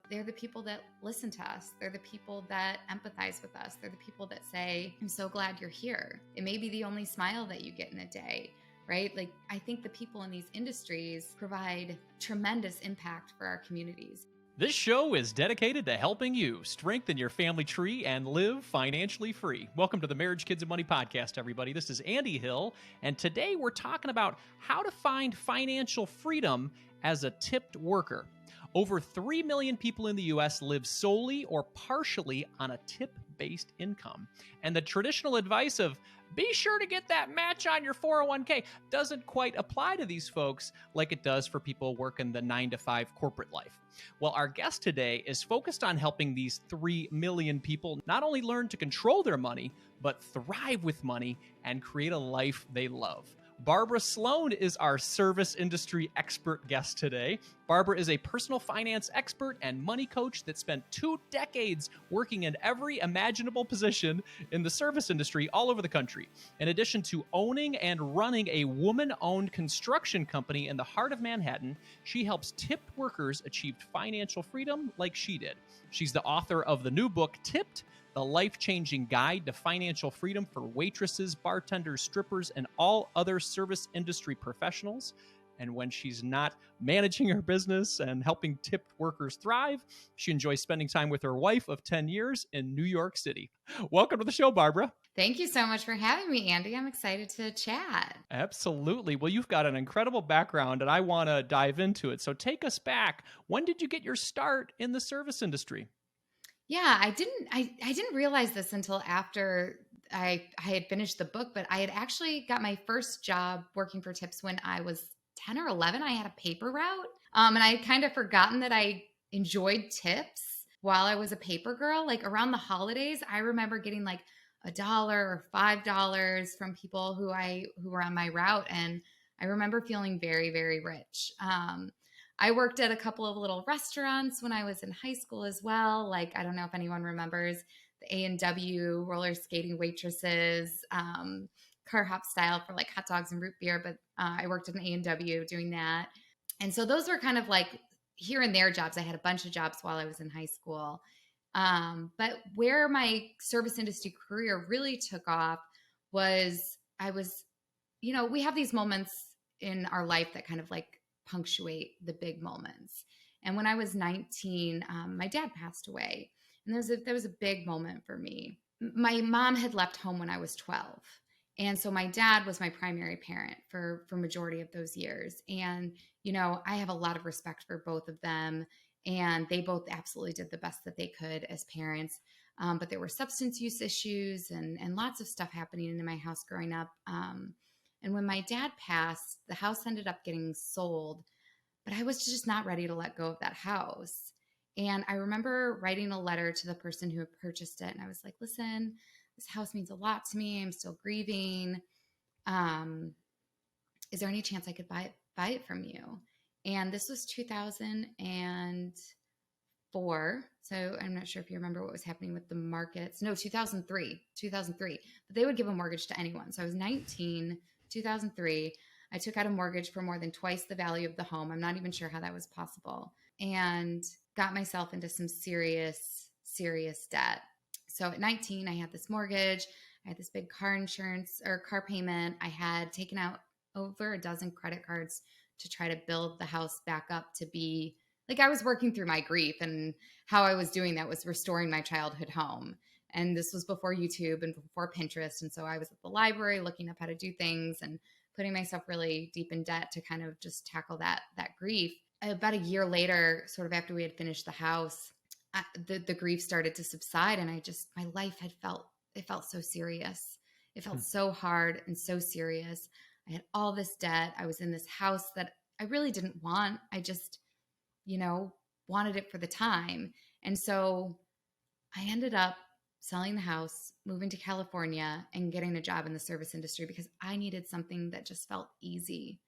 they're the people that listen to us. They're the people that empathize with us. They're the people that say, I'm so glad you're here. It may be the only smile that you get in a day, right? Like, I think the people in these industries provide tremendous impact for our communities. This show is dedicated to helping you strengthen your family tree and live financially free. Welcome to the Marriage, Kids, and Money podcast, everybody. This is Andy Hill, and today we're talking about how to find financial freedom as a tipped worker. Over 3 million people in the U.S. live solely or partially on a tip-based income. And the traditional advice of be sure to get that match on your 401k doesn't quite apply to these folks like it does for people working the 9-to-5 corporate life. Well, our guest today is focused on helping these 3 million people not only learn to control their money, but thrive with money and create a life they love. Barbara Sloan is our service industry expert guest today. Barbara is a personal finance expert and money coach that spent 2 decades working in every imaginable position in the service industry all over the country. In addition to owning and running a woman-owned construction company in the heart of Manhattan, she helps tipped workers achieve financial freedom like she did. She's the author of the new book, Tipped: The Life-Changing Guide to Financial Freedom for Waitresses, Bartenders, Strippers, and all other service industry professionals. And when she's not managing her business and helping tipped workers thrive, she enjoys spending time with her wife of 10 years in New York City. Welcome to the show, Barbara. Thank you so much for having me, Andy. I'm excited to chat. Absolutely. Well, you've got an incredible background, and I want to dive into it. So take us back. When did you get your start in the service industry? Yeah, I didn't realize this until after I had finished the book, but I had actually got my first job working for tips when I was 10 or 11. I had a paper route. And I had kind of forgotten that I enjoyed tips while I was a paper girl. Like around the holidays, I remember getting like $1 or $5 from people who were on my route. And I remember feeling very, very rich. I worked at a couple of little restaurants when I was in high school as well. Like, I don't know if anyone remembers the A&W roller skating waitresses, car hop style for like hot dogs and root beer. But I worked at an A&W doing that. And so those were kind of like here and there jobs. I had a bunch of jobs while I was in high school. But where my service industry career really took off was we have these moments in our life that kind of like punctuate the big moments. And when I was 19, my dad passed away. And there was a big moment for me. My mom had left home when I was 12. And so my dad was my primary parent for majority of those years. And, I have a lot of respect for both of them. And they both absolutely did the best that they could as parents. But there were substance use issues and lots of stuff happening in my house growing up. And when my dad passed, the house ended up getting sold, but I was just not ready to let go of that house. And I remember writing a letter to the person who had purchased it. And I was like, listen, this house means a lot to me. I'm still grieving. Is there any chance I could buy it from you? And this was 2004. So I'm not sure if you remember what was happening with the markets. No, 2003. But they would give a mortgage to anyone. So I was 19, 2003. I took out a mortgage for more than twice the value of the home. I'm not even sure how that was possible. And got myself into some serious, serious debt. So at 19, I had this mortgage. I had this big car insurance or car payment. I had taken out over a dozen credit cards to try to build the house back up to be like, I was working through my grief, and how I was doing that was restoring my childhood home. And this was before YouTube and before Pinterest. And so I was at the library looking up how to do things and putting myself really deep in debt to kind of just tackle that grief. About a year later, sort of after we had finished the house, the grief started to subside. And my life felt so serious. It felt so hard and so serious. I had all this debt. I was in this house that I really didn't want. I just, wanted it for the time. And so I ended up selling the house, moving to California, and getting a job in the service industry because I needed something that just felt easy.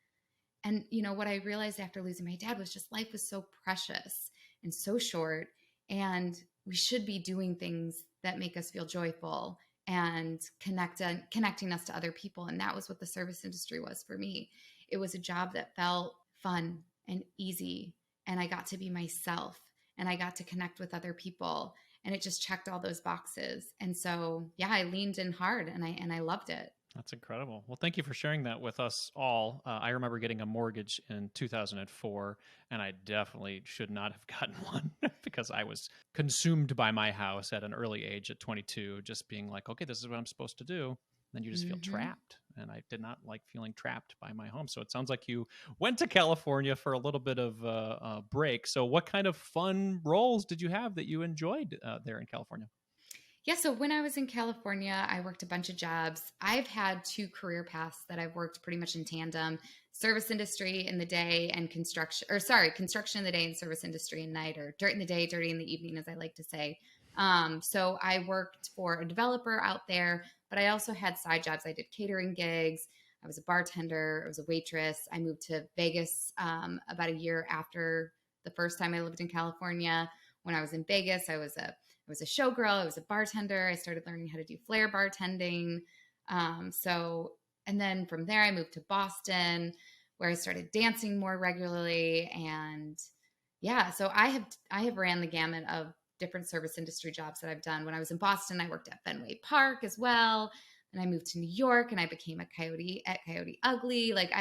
And, what I realized after losing my dad was just life was so precious and so short. And we should be doing things that make us feel joyful and connecting us to other people. And that was what the service industry was for me. It was a job that felt fun and easy, and I got to be myself. and I got to connect with other people, and it just checked all those boxes. And so, yeah, I leaned in hard, and I loved it. That's incredible. Well, thank you for sharing that with us all. I remember getting a mortgage in 2004, and I definitely should not have gotten one because I was consumed by my house at an early age at 22, just being like, okay, this is what I'm supposed to do. Then you just feel Hmm. trapped. And I did not like feeling trapped by my home. So it sounds like you went to California for a little bit of a break. So, what kind of fun roles did you have that you enjoyed there in California? Yeah, so when I was in California, I worked a bunch of jobs. I've had two career paths that I've worked pretty much in tandem: service industry in the day and construction in the day and service industry at night, or dirt in the day, dirty in the evening, as I like to say. So I worked for a developer out there, but I also had side jobs. I did catering gigs. I was a bartender. I was a waitress. I moved to Vegas about a year after the first time I lived in California. When I was in Vegas, I was a showgirl. I was a bartender. I started learning how to do flair bartending. And then from there, I moved to Boston, where I started dancing more regularly. And yeah, so I have ran the gamut of different service industry jobs that I've done. When I was in Boston, I worked at Fenway Park as well. And I moved to New York, and I became a coyote at Coyote Ugly. Like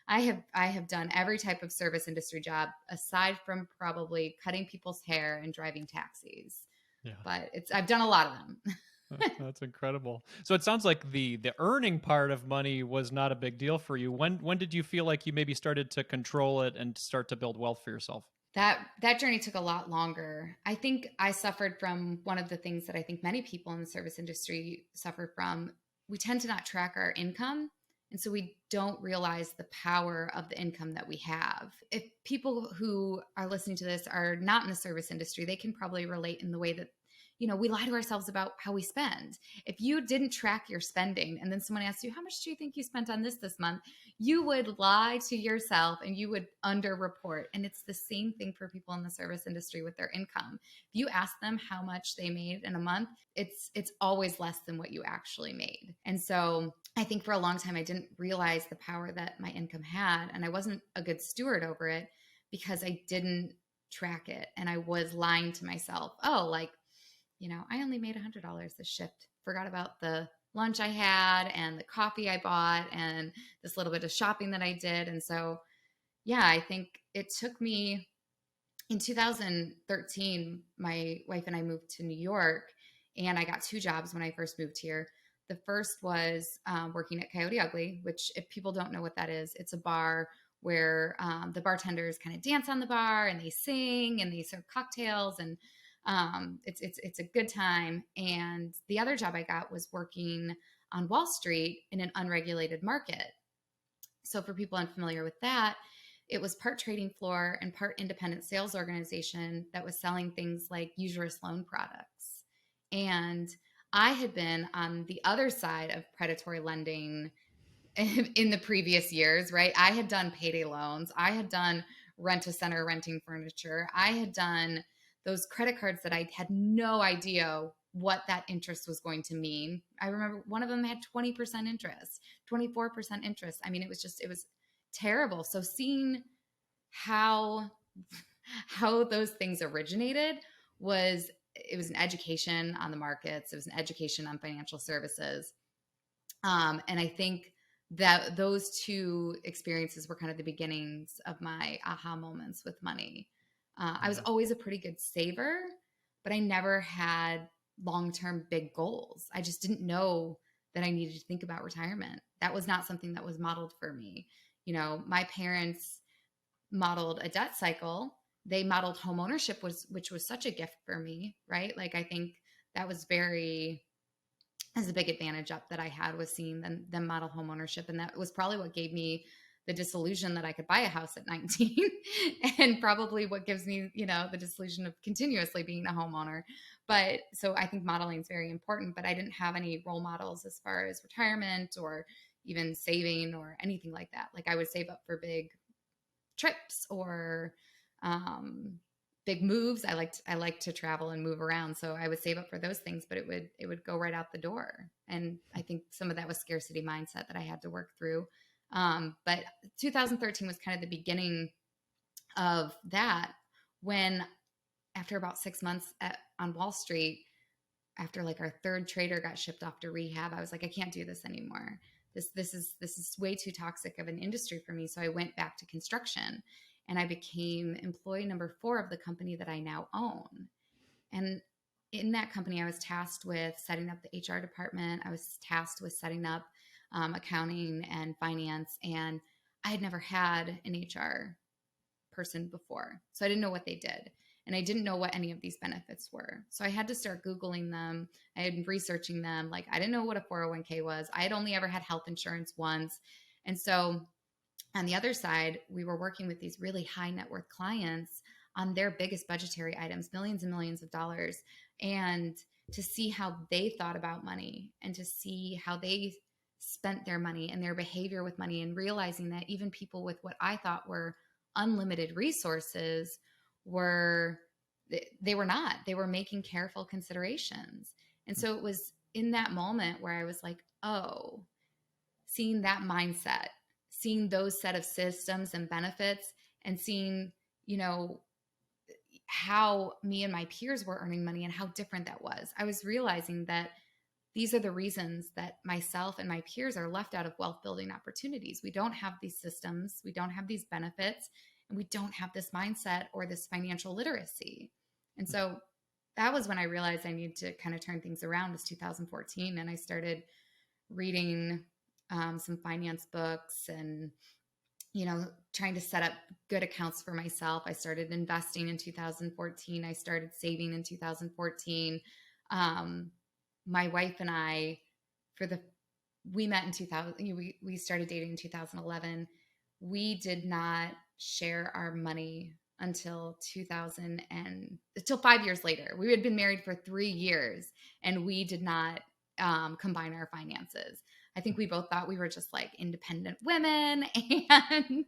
I have done every type of service industry job aside from probably cutting people's hair and driving taxis. Yeah. But I've done a lot of them. That's incredible. So it sounds like the earning part of money was not a big deal for you. When did you feel like you maybe started to control it and start to build wealth for yourself? That journey took a lot longer. I think I suffered from one of the things that I think many people in the service industry suffer from. We tend to not track our income. And so we don't realize the power of the income that we have. If people who are listening to this are not in the service industry, they can probably relate in the way that, we lie to ourselves about how we spend. If you didn't track your spending and then someone asks you, how much do you think you spent on this month? You would lie to yourself and you would underreport. And it's the same thing for people in the service industry with their income. If you ask them how much they made in a month, it's always less than what you actually made. And so I think for a long time I didn't realize the power that my income had, and I wasn't a good steward over it because I didn't track it, and I was lying to myself. Oh, like, I only made $100 this shift. Forgot about the lunch I had and the coffee I bought and this little bit of shopping that I did. And so, yeah, I think it took me in 2013, my wife and I moved to New York, and I got two jobs when I first moved here. The first was working at Coyote Ugly, which, if people don't know what that is, it's a bar where the bartenders kind of dance on the bar and they sing and they serve cocktails, and it's a good time. And the other job I got was working on Wall Street in an unregulated market. So for people unfamiliar with that, it was part trading floor and part independent sales organization that was selling things like use your Sloan products. And I had been on the other side of predatory lending in the previous years, right? I had done payday loans. I had done rent a center renting furniture. I had done those credit cards that I had no idea what that interest was going to mean. I remember one of them had 20% interest, 24% interest. I mean, it was terrible. So seeing how those things originated was it was an education on the markets. It was an education on financial services. And I think that those two experiences were kind of the beginnings of my aha moments with money. I was Yeah. always a pretty good saver, but I never had long term big goals. I just didn't know that I needed to think about retirement. That was not something that was modeled for me. My parents modeled a debt cycle. They modeled home ownership, which was such a gift for me, right? Like, I think that was very as a big advantage up that I had, was seeing them model home ownership. And that was probably what gave me the disillusion that I could buy a house at 19 and probably what gives me, the disillusion of continuously being a homeowner. But so I think modeling is very important, but I didn't have any role models as far as retirement or even saving or anything like that. Like, I would save up for big trips or big moves. I like to travel and move around, so I would save up for those things, but it would go right out the door. And I think some of that was scarcity mindset that I had to work through. But 2013 was kind of the beginning of that, when after about 6 months on Wall Street, after like our third trader got shipped off to rehab, I was like, I can't do this anymore. This is way too toxic of an industry for me. So I went back to construction, and I became employee number 4 of the company that I now own. And in that company, I was tasked with setting up the HR department. I was tasked with setting up accounting and finance. And I had never had an HR person before. So I didn't know what they did. And I didn't know what any of these benefits were. So I had to start Googling them. I had been researching them. Like, I didn't know what a 401k was. I had only ever had health insurance once. And so on the other side, we were working with these really high net worth clients on their biggest budgetary items, millions and millions of dollars. And to see how they thought about money and to see how they spent their money and their behavior with money, and realizing that even people with what I thought were unlimited resources were they were not. They were making careful considerations. And so it was in that moment where I was like, oh, seeing that mindset, seeing those set of systems and benefits, and seeing, how me and my peers were earning money and how different that was. I was realizing that these are the reasons that myself and my peers are left out of wealth building opportunities. We don't have these systems, we don't have these benefits, and we don't have this mindset or this financial literacy. And so that was when I realized I needed to kind of turn things around. It was 2014, and I started reading some finance books and trying to set up good accounts for myself. I started investing in 2014. I started saving in 2014. My wife and I, we met in 2000. We started dating in 2011. We did not share our money until 5 years later. We had been married for 3 years, and we did not combine our finances. I think we both thought we were just like independent women, and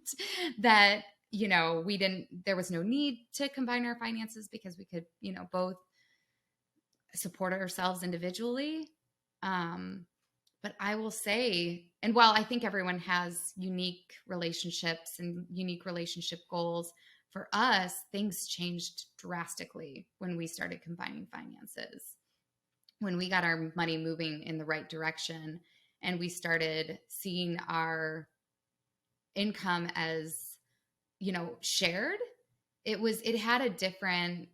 that, there was no need to combine our finances because we could, both support ourselves individually. But I will say, and while I think everyone has unique relationships and unique relationship goals, for us, things changed drastically when we started combining finances. When we got our money moving in the right direction, and we started seeing our income as, shared, it had a different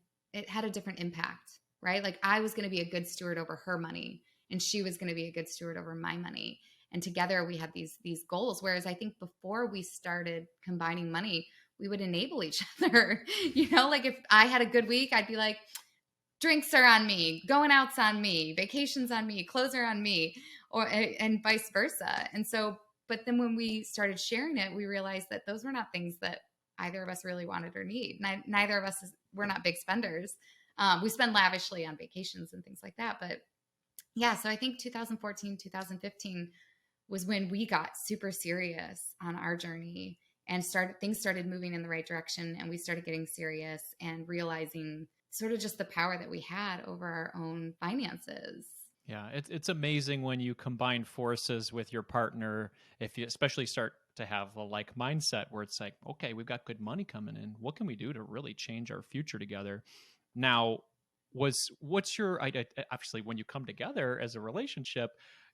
impact, right? Like, I was going to be a good steward over her money, and she was going to be a good steward over my money. And together we had these goals. Whereas I think before we started combining money, we would enable each other. Like, if I had a good week, I'd be like, drinks are on me, going out's on me, vacations on me, clothes are on me, and vice versa. And so, but then when we started sharing it, we realized that those were not things that either of us really wanted or need. Neither of us we're not big spenders. We spend lavishly on vacations and things like that. But yeah, so I think 2014, 2015 was when we got super serious on our journey, and things started moving in the right direction, and we started getting serious and realizing sort of just the power that we had over our own finances. Yeah, it's amazing when you combine forces with your partner, if you especially start to have a like mindset where it's like, okay, we've got good money coming in. What can we do to really change our future together? Now, what's your obviously when you come together as a relationship,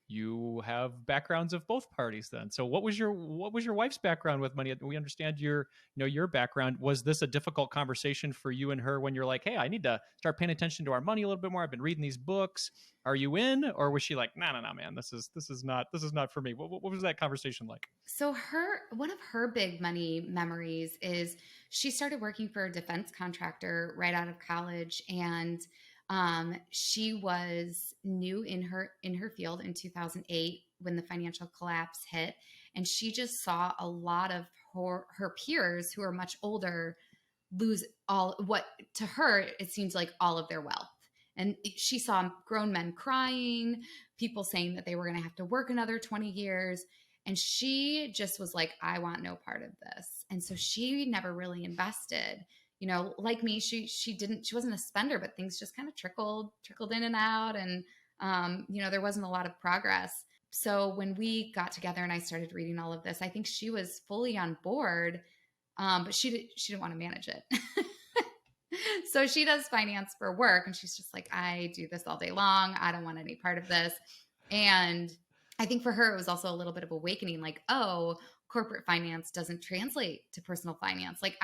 you have backgrounds of both parties then. So what was your wife's background with money? We understand your background. Was this a difficult conversation for you and her when you're like, hey, I need to start paying attention to our money a little bit more. I've been reading these books. Are you in? Or was she like, no, man, this is not for me. What was that conversation like? So one of her big money memories is she started working for a defense contractor right out of college, and she was new in her field in 2008 when the financial collapse hit, and she just saw a lot of her peers who are much older lose all what to her it seems like all of their wealth. And she saw grown men crying, people saying that they were going to have to work another 20 years. And she just was like, I want no part of this. And so she never really invested. Like me, she wasn't a spender, but things just kind of trickled in and out. And, there wasn't a lot of progress. So when we got together and I started reading all of this, I think she was fully on board. But she didn't want to manage it. So she does finance for work, and she's just like, I do this all day long. I don't want any part of this. And I think for her, it was also a little bit of awakening, like, oh, corporate finance doesn't translate to personal finance. Like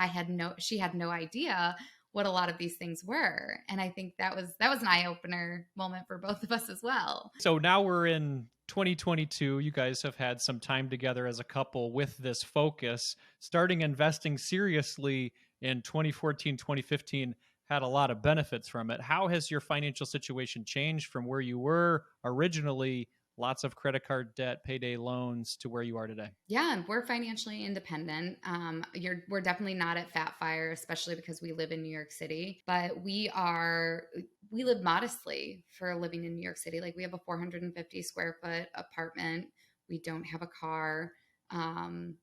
she had no idea what a lot of these things were. And I think that was an eye opener moment for both of us as well. So now we're in 2022. You guys have had some time together as a couple with this focus. Starting investing seriously in 2014, 2015 had a lot of benefits from it. How has your financial situation changed from where you were originally, lots of credit card debt, payday loans, to where you are today? Yeah, and we're financially independent. We're definitely not at Fat Fire, especially because we live in New York City. But we live modestly for living in New York City. Like we have a 450 square foot apartment. We don't have a car, and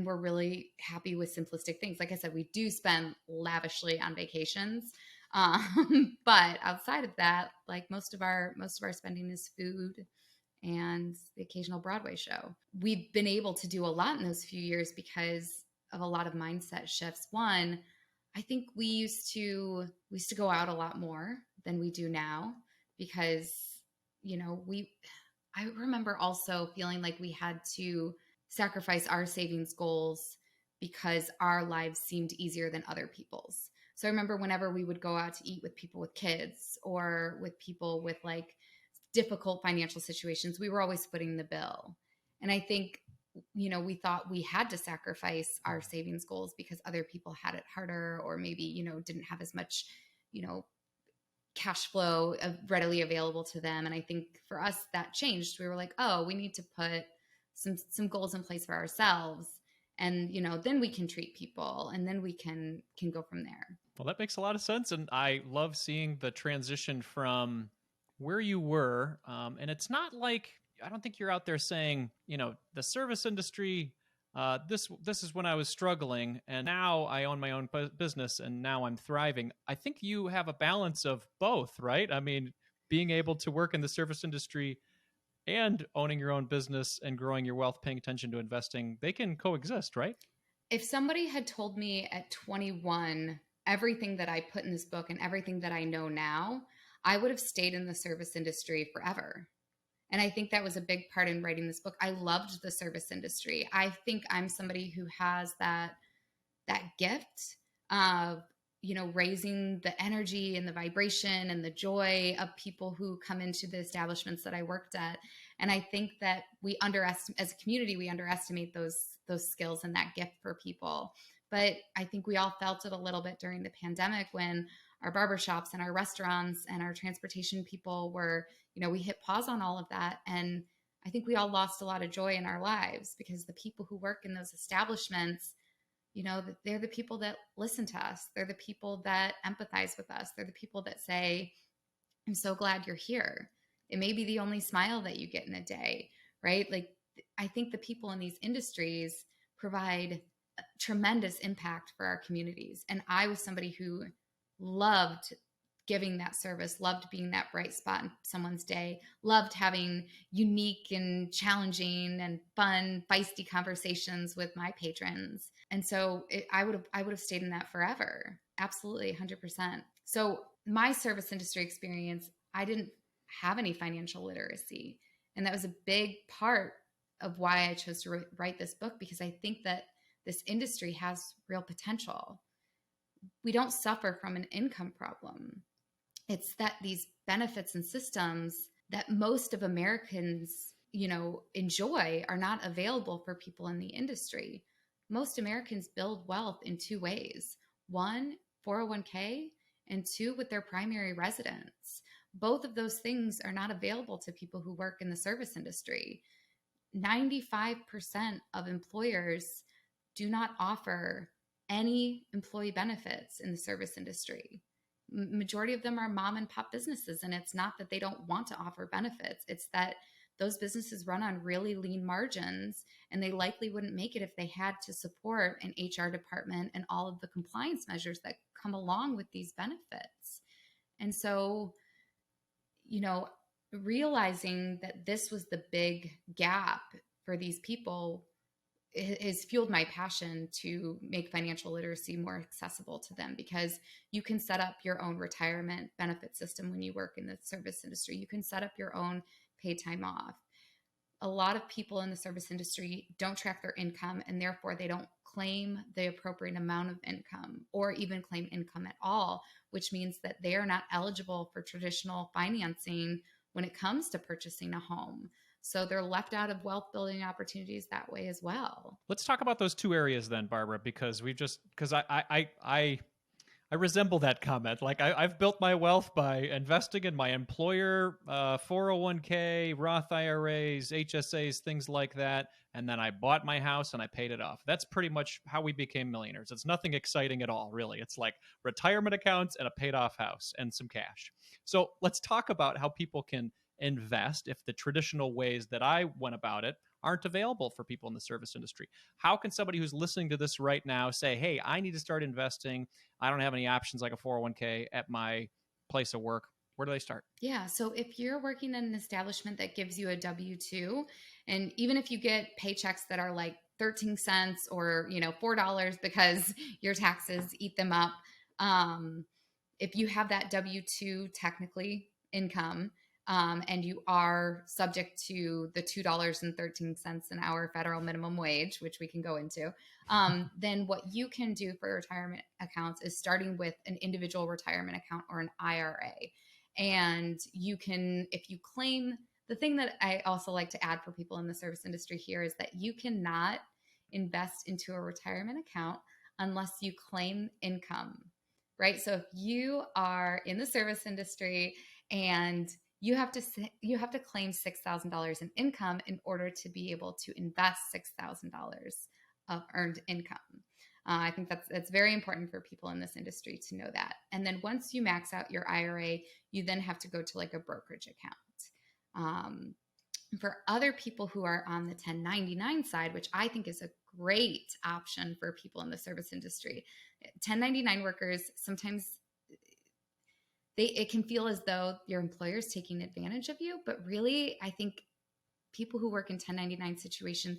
we're really happy with simplistic things. Like I said, we do spend lavishly on vacations, but outside of that, like most of our spending is food and the occasional Broadway show. We've been able to do a lot in those few years because of a lot of mindset shifts. One, I think we used to go out a lot more than we do now because we I remember also feeling like we had to sacrifice our savings goals because our lives seemed easier than other people's. So I remember whenever we would go out to eat with people with kids or with people with like difficult financial situations, we were always footing the bill. And I think, we thought we had to sacrifice our savings goals because other people had it harder or maybe, didn't have as much, you know, cash flow readily available to them. And I think for us that changed. We were like, oh, we need to put some goals in place for ourselves. And, then we can treat people and then we can go from there. Well, that makes a lot of sense. And I love seeing the transition from where you were. And it's not like, I don't think you're out there saying, the service industry, this is when I was struggling and now I own my own business and now I'm thriving. I think you have a balance of both, right? I mean, being able to work in the service industry and owning your own business and growing your wealth, paying attention to investing, they can coexist, right? If somebody had told me at 21 everything that I put in this book and everything that I know now, I would have stayed in the service industry forever. And I think that was a big part in writing this book. I loved the service industry. I think I'm somebody who has that gift of raising the energy and the vibration and the joy of people who come into the establishments that I worked at. And I think that we underestimate, as a community, we underestimate those skills and that gift for people. But I think we all felt it a little bit during the pandemic when our barbershops and our restaurants and our transportation people were, we hit pause on all of that. And I think we all lost a lot of joy in our lives because the people who work in those establishments, they're the people that listen to us. They're the people that empathize with us. They're the people that say, I'm so glad you're here. It may be the only smile that you get in a day, right? Like, I think the people in these industries provide a tremendous impact for our communities. And I was somebody who loved giving that service, loved being that bright spot in someone's day, loved having unique and challenging and fun, feisty conversations with my patrons. And so I would have stayed in that forever. Absolutely, 100%. So my service industry experience, I didn't have any financial literacy. And that was a big part of why I chose to write this book, because I think that this industry has real potential. We don't suffer from an income problem. It's that these benefits and systems that most of Americans, enjoy are not available for people in the industry. Most Americans build wealth in two ways. One, 401k, and two, with their primary residence. Both of those things are not available to people who work in the service industry. 95% of employers do not offer any employee benefits in the service industry. Majority of them are mom and pop businesses, and it's not that they don't want to offer benefits. It's that those businesses run on really lean margins, and they likely wouldn't make it if they had to support an HR department and all of the compliance measures that come along with these benefits. And so, realizing that this was the big gap for these people has fueled my passion to make financial literacy more accessible to them, because you can set up your own retirement benefit system when you work in the service industry. You can set up your own paid time off. A lot of people in the service industry don't track their income, and therefore they don't claim the appropriate amount of income or even claim income at all, which means that they are not eligible for traditional financing when it comes to purchasing a home. So they're left out of wealth building opportunities that way as well. Let's talk about those two areas then, Barbara, because I resemble that comment. Like I've built my wealth by investing in my employer 401k, Roth IRAs, HSAs, things like that. And then I bought my house and I paid it off. That's pretty much how we became millionaires. It's nothing exciting at all, really. It's like retirement accounts and a paid off house and some cash. So let's talk about how people can invest if the traditional ways that I went about it aren't available for people in the service industry. How can somebody who's listening to this right now say, hey, I need to start investing? I don't have any options like a 401k at my place of work. Where do they start? Yeah. So if you're working in an establishment that gives you a W-2, and even if you get paychecks that are like 13 cents or, $4 because your taxes eat them up, if you have that W-2 technically income, and you are subject to the $2.13 an hour federal minimum wage, which we can go into, then what you can do for retirement accounts is starting with an individual retirement account or an IRA. And you can, if you claim, the thing that I also like to add for people in the service industry here is that you cannot invest into a retirement account unless you claim income, right? So if you are in the service industry and you have to claim $6,000 in income in order to be able to invest $6,000 of earned income. I think that's very important for people in this industry to know that. And then once you max out your IRA, you then have to go to like a brokerage account. For other people who are on the 1099 side, which I think is a great option for people in the service industry, 1099 workers, sometimes it can feel as though your employer is taking advantage of you. But really, I think people who work in 1099 situations,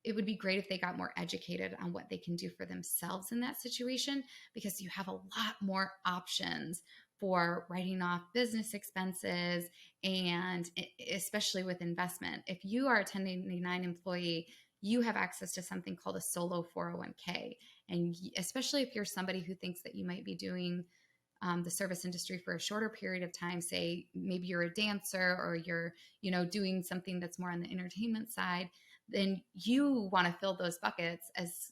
it would be great if they got more educated on what they can do for themselves in that situation, because you have a lot more options for writing off business expenses, and especially with investment. If you are a 1099 employee, you have access to something called a solo 401k. And especially if you're somebody who thinks that you might be doing the service industry for a shorter period of time, say maybe you're a dancer or you're, doing something that's more on the entertainment side, then you want to fill those buckets as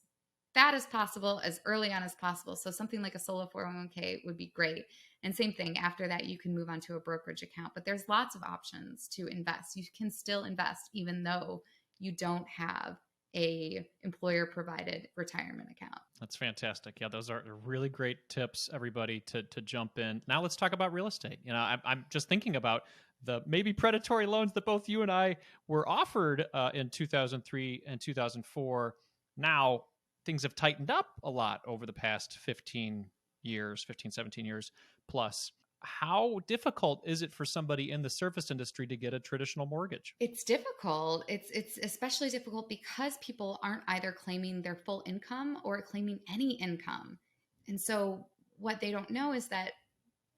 fat as possible, as early on as possible. So something like a solo 401k would be great. And same thing, after that, you can move on to a brokerage account. But there's lots of options to invest. You can still invest even though you don't have a employer provided retirement account. That's fantastic. Yeah, those are really great tips, everybody, to jump in. Now let's talk about real estate. I'm just thinking about the maybe predatory loans that both you and I were offered in 2003 and 2004. Now things have tightened up a lot over the past 17 years plus. How difficult is it for somebody in the service industry to get a traditional mortgage? It's difficult. It's especially difficult because people aren't either claiming their full income or claiming any income. And so what they don't know is that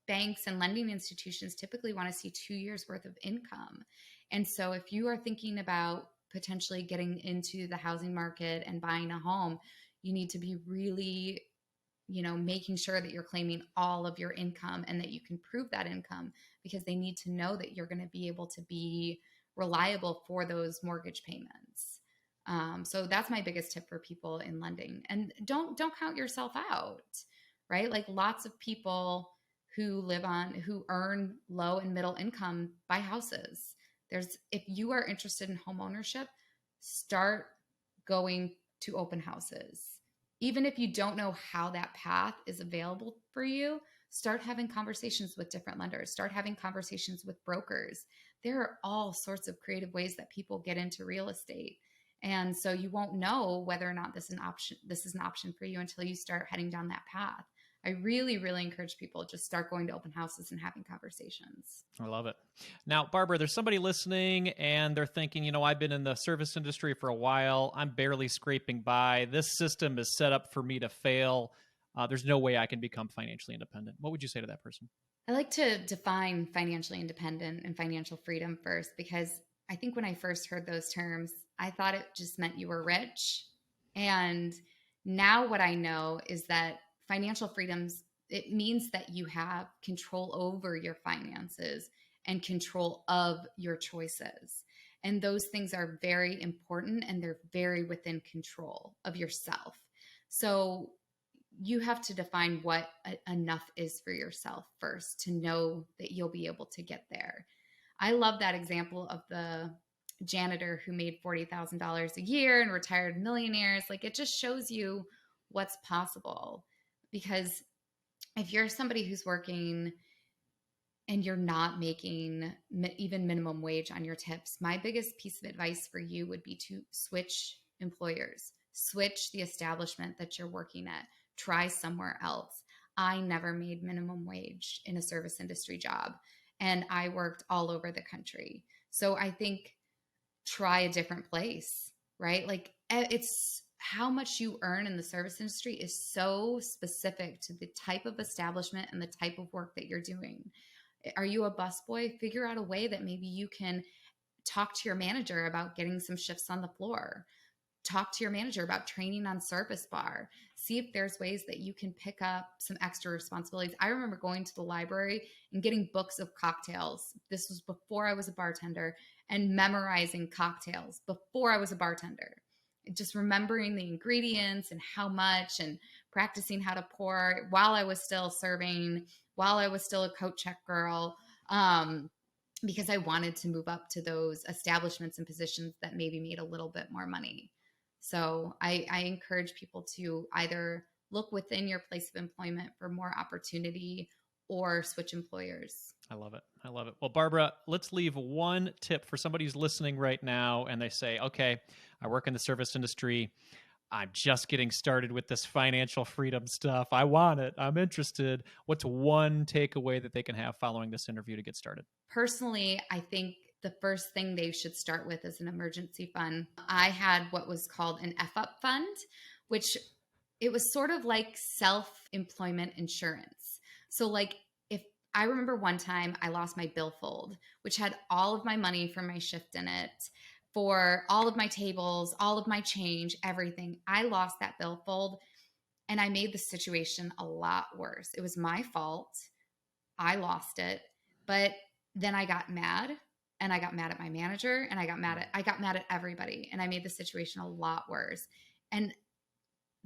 banks and lending institutions typically want to see 2 years worth of income. And so if you are thinking about potentially getting into the housing market and buying a home, you need to be really making sure that you're claiming all of your income and that you can prove that income, because they need to know that you're going to be able to be reliable for those mortgage payments. So that's my biggest tip for people in lending. And don't count yourself out, right? Like lots of people who earn low and middle income buy houses. If you are interested in home ownership, start going to open houses. Even if you don't know how that path is available for you, start having conversations with different lenders, start having conversations with brokers. There are all sorts of creative ways that people get into real estate. And so you won't know whether or not this is an option for you until you start heading down that path. I really, really encourage people just start going to open houses and having conversations. I love it. Now, Barbara, there's somebody listening and they're thinking, I've been in the service industry for a while. I'm barely scraping by. This system is set up for me to fail. There's no way I can become financially independent. What would you say to that person? I like to define financially independent and financial freedom first, because I think when I first heard those terms, I thought it just meant you were rich. And now what I know is that financial freedoms, it means that you have control over your finances and control of your choices. And those things are very important, and they're very within control of yourself. So you have to define what enough is for yourself first to know that you'll be able to get there. I love that example of the janitor who made $40,000 a year and retired millionaires. Like, it just shows you what's possible. Because if you're somebody who's working and you're not making even minimum wage on your tips, my biggest piece of advice for you would be to switch employers, switch the establishment that you're working at, try somewhere else. I never made minimum wage in a service industry job, and I worked all over the country. So I think try a different place, right? Like, it's how much you earn in the service industry is so specific to the type of establishment and the type of work that you're doing. Are you a busboy? Figure out a way that maybe you can talk to your manager about getting some shifts on the floor. Talk to your manager about training on service bar. See if there's ways that you can pick up some extra responsibilities. I remember going to the library and getting books of cocktails. This was before I was a bartender, and memorizing cocktails before I was a bartender. Just remembering the ingredients and how much, and practicing how to pour while I was still serving, while I was still a coat check girl, because I wanted to move up to those establishments and positions that maybe made a little bit more money. So I encourage people to either look within your place of employment for more opportunity or switch employers. I love it. I love it. Well, Barbara, let's leave one tip for somebody who's listening right now and they say, okay, I work in the service industry. I'm just getting started with this financial freedom stuff. I want it. I'm interested. What's one takeaway that they can have following this interview to get started? Personally, I think the first thing they should start with is an emergency fund. I had what was called an F-up fund, which it was sort of like self-employment insurance. So like, if I remember one time I lost my billfold, which had all of my money for my shift in it, for all of my tables, all of my change, everything. I lost that billfold, and I made the situation a lot worse. It was my fault. I lost it. But then I got mad, and I got mad at my manager, and I got mad at everybody, and I made the situation a lot worse. And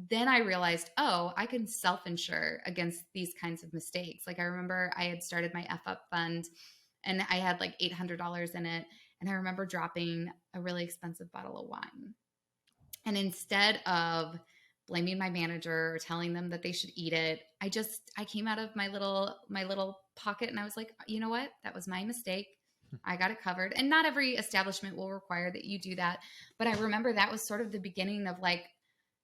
then I realized, oh, I can self-insure against these kinds of mistakes. Like, I remember I had started my F-up fund, and I had like $800 in it. And I remember dropping a really expensive bottle of wine. And instead of blaming my manager or telling them that they should eat it, I came out of my little pocket, and I was like, you know what? That was my mistake. I got it covered. And not every establishment will require that you do that. But I remember that was sort of the beginning of like,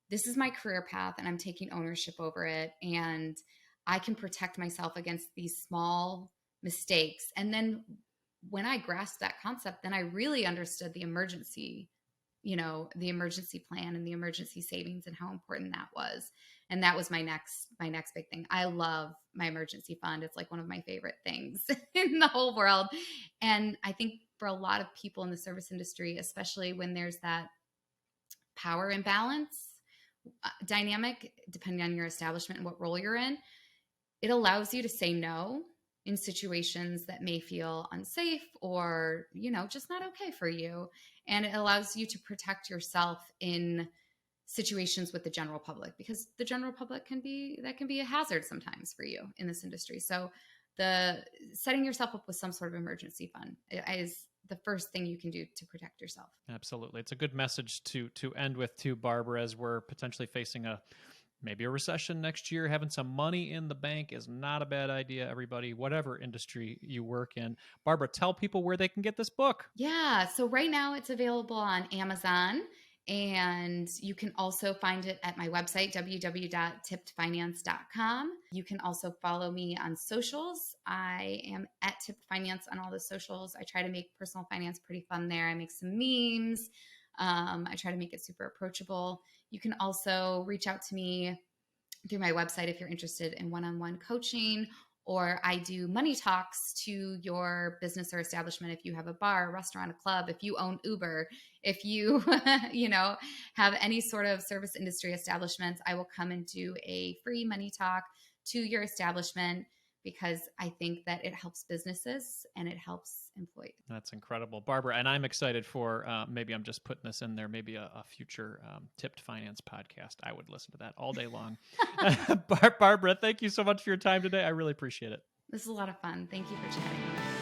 this is my career path, and I'm taking ownership over it. And I can protect myself against these small mistakes. And then when I grasped that concept, then I really understood the emergency plan and the emergency savings and how important that was. And that was my next big thing. I love my emergency fund. It's like one of my favorite things in the whole world. And I think for a lot of people in the service industry, especially when there's that power imbalance dynamic, depending on your establishment and what role you're in, it allows you to say no in situations that may feel unsafe or, just not okay for you. And it allows you to protect yourself in situations with the general public, because the general public can be a hazard sometimes for you in this industry. So the setting yourself up with some sort of emergency fund is the first thing you can do to protect yourself. Absolutely. It's a good message to end with too, Barbara, as we're potentially facing maybe a recession next year. Having some money in the bank is not a bad idea, everybody, whatever industry you work in. Barbara, tell people where they can get this book. Yeah. So right now it's available on Amazon, And you can also find it at my website, www.tippedfinance.com. You can also follow me on socials. I am at Tipped Finance on all the socials. I try to make personal finance pretty fun there. I make some memes. I try to make it super approachable. You can also reach out to me through my website if you're interested in one-on-one coaching, or I do money talks to your business or establishment. If you have a bar, a restaurant, a club, if you own Uber, if you, have any sort of service industry establishments, I will come and do a free money talk to your establishment because I think that it helps businesses and it helps employees. That's incredible, Barbara. And I'm excited for, maybe I'm just putting this in there, maybe a future Tipped Finance podcast. I would listen to that all day long. Barbara, thank you so much for your time today. I really appreciate it. This is a lot of fun. Thank you for chatting.